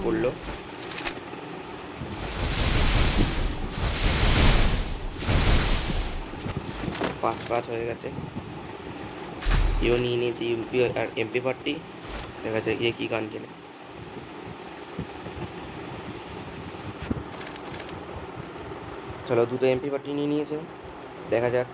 পড়লো। পাঁচ হয়ে গেছে। এও নিয়ে নিয়েছি ইউপি আর MP40। দেখা যায় গিয়ে কি গান কেনে। চলো, দুটো MP40 নিয়ে নিয়েছে, দেখা যাক।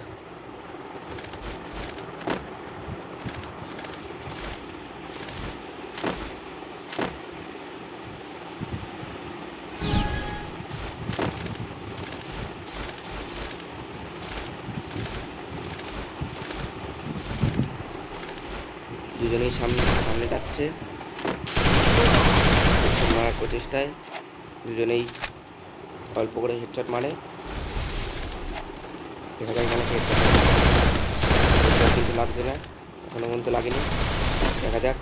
দুজনেই সামনে যাচ্ছে মারার প্রচেষ্টায়। দুজনেই অল্প করে হেডশট মারে। দেখা যায় এখানে হেডশট কিন্তু লাগছে না, এখনো পর্যন্ত লাগেনি। দেখা যাক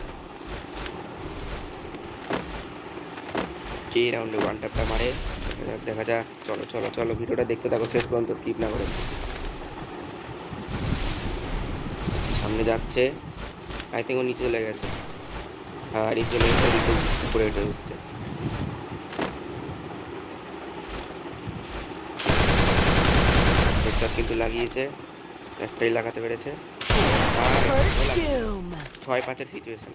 কে রাউন্ডে ওয়ান ট্যাপটা মারে। দেখা যাক। চলো চলো চলো, ভিডিওটা দেখতে থাকো শেষ পর্যন্ত, স্কিপ না করে। সামনে যাচ্ছে, আই থিঙ্ক ও নিচে চলে গেছে। হ্যাঁ, নিচে চলে গেছে, কিন্তু উপরে উঠে এসছে। হেডশট কিন্তু লাগিয়েছে, একটাই লাগাতে পেরেছে। আর 6-5 সিচুয়েশন।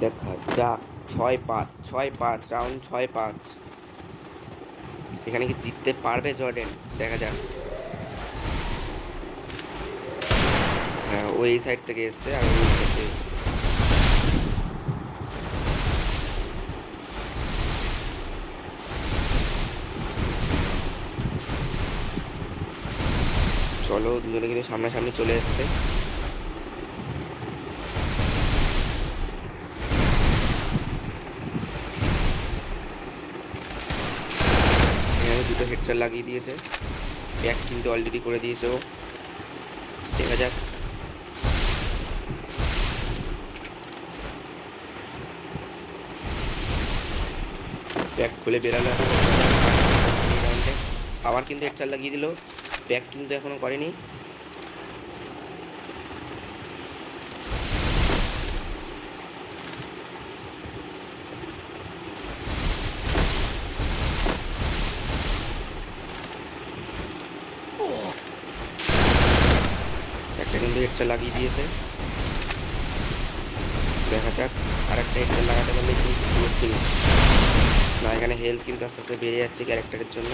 দেখা যাক। 6-5 রাউন্ড, 6-5। এখানে কি জিততে পারবে জর্ডেন? দেখা যাক। হ্যাঁ, ও এই সাইড থেকে এসছে আর ওই সাইড থেকে এসছে। চলো, দুজনে কিন্তু সামনাসামনি চলে এসছে। এখানে দুটো হেডশট লাগিয়ে দিয়েছে, ব্যাক কিন্তু অলরেডি করে দিয়েছে ও। দেখা যাক। ব্যাক খুলে বেরালো। রাউন্ডে আবার কিন্তু হেডশট লাগিয়ে দিল, ব্যাক কিন্তু এখনো করেনি। একটা কিন্তু হেডশট লাগিয়ে দিয়েছে, দেখা যাক। আর একটা হেডশট লাগাতে পারলে কিন্তু না, এখানে হেলথ কিন্তু আস্তে আস্তে বেড়ে যাচ্ছে ক্যারেক্টারের জন্য।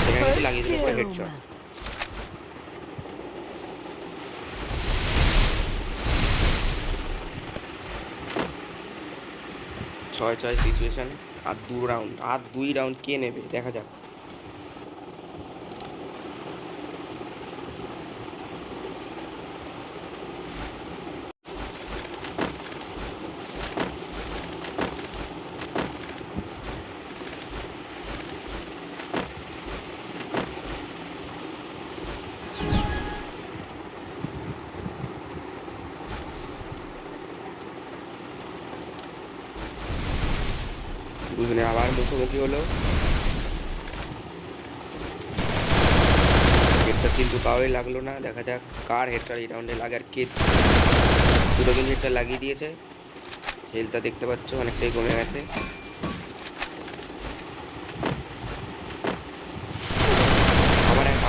এখানে কিন্তু লাগিয়ে দিল পুরো হেডশট। 6-6 সিচুয়েশন। আর 2 রাউন্ড কে নেবে দেখা যাক। দুজনে আবার মুখোমুখি হলো। হেডশট কিন্তু কাউই লাগলো না। দেখা যাক কার হেডশট এই রাউন্ডে লাগে আর কে। দুটো কিন্তু হেডশট লাগিয়ে দিয়েছে। হেলথটা দেখতে পাচ্ছ অনেকটাই কমে গেছে।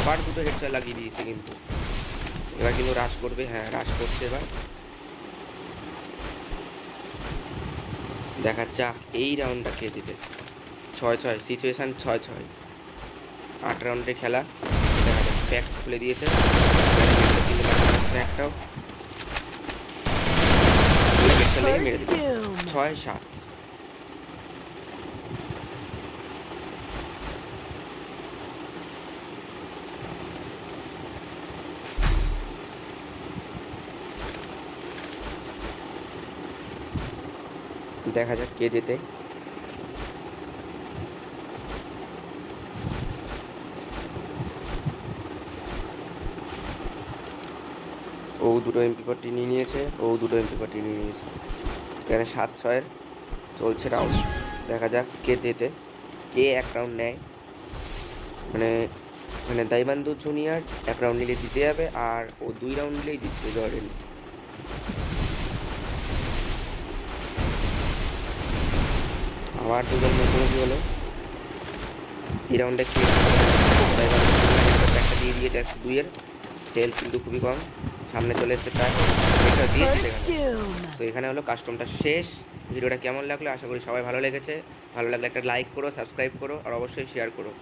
আবার দুটো হেডশট লাগিয়ে দিয়েছে কিন্তু। এবার কিন্তু রাশ করবে। হ্যাঁ, রাশ করছে এবার। দেখা যাক এই রাউন্ডটা কে জিতে। 6-6 সিচুয়েশন, 6-6। 8 রাউন্ডের খেলা। দেখা যাক। ব্যাক খুলে দিয়েছে, একটাও মেরে দিল। 6-7। দেখা যাক কে জেতে। ও দুটো MP40 নিয়ে নিয়েছে, ও দুটো MP40 নিয়ে নিয়েছে। এখানে 7-6 চলছে রাউন্ড। দেখা যাক কে জেতে, কে এক রাউন্ড নেয়। মানে মানে দাইবান্দু জুনিয়র এক রাউন্ড নিলে জিতে যাবে, আর ও 2 রাউন্ড নিলেই জিতবে জর্ডেন। আবার দুজন মুখোমুখি হলো এই রাউন্ডে। কে একটা দিয়ে দিয়েছে 102-এর, হেলথ কিন্তু খুবই কম। সামনে চলে এসেছে প্রায়, এটা দিয়ে জিতে গেল। তো এখানে হলো কাস্টমটা শেষ। ভিডিওটা কেমন লাগলো, আশা করি সবাই ভালো লেগেছে। ভালো লাগলে একটা লাইক করো, সাবস্ক্রাইব করো, আর অবশ্যই শেয়ার করো।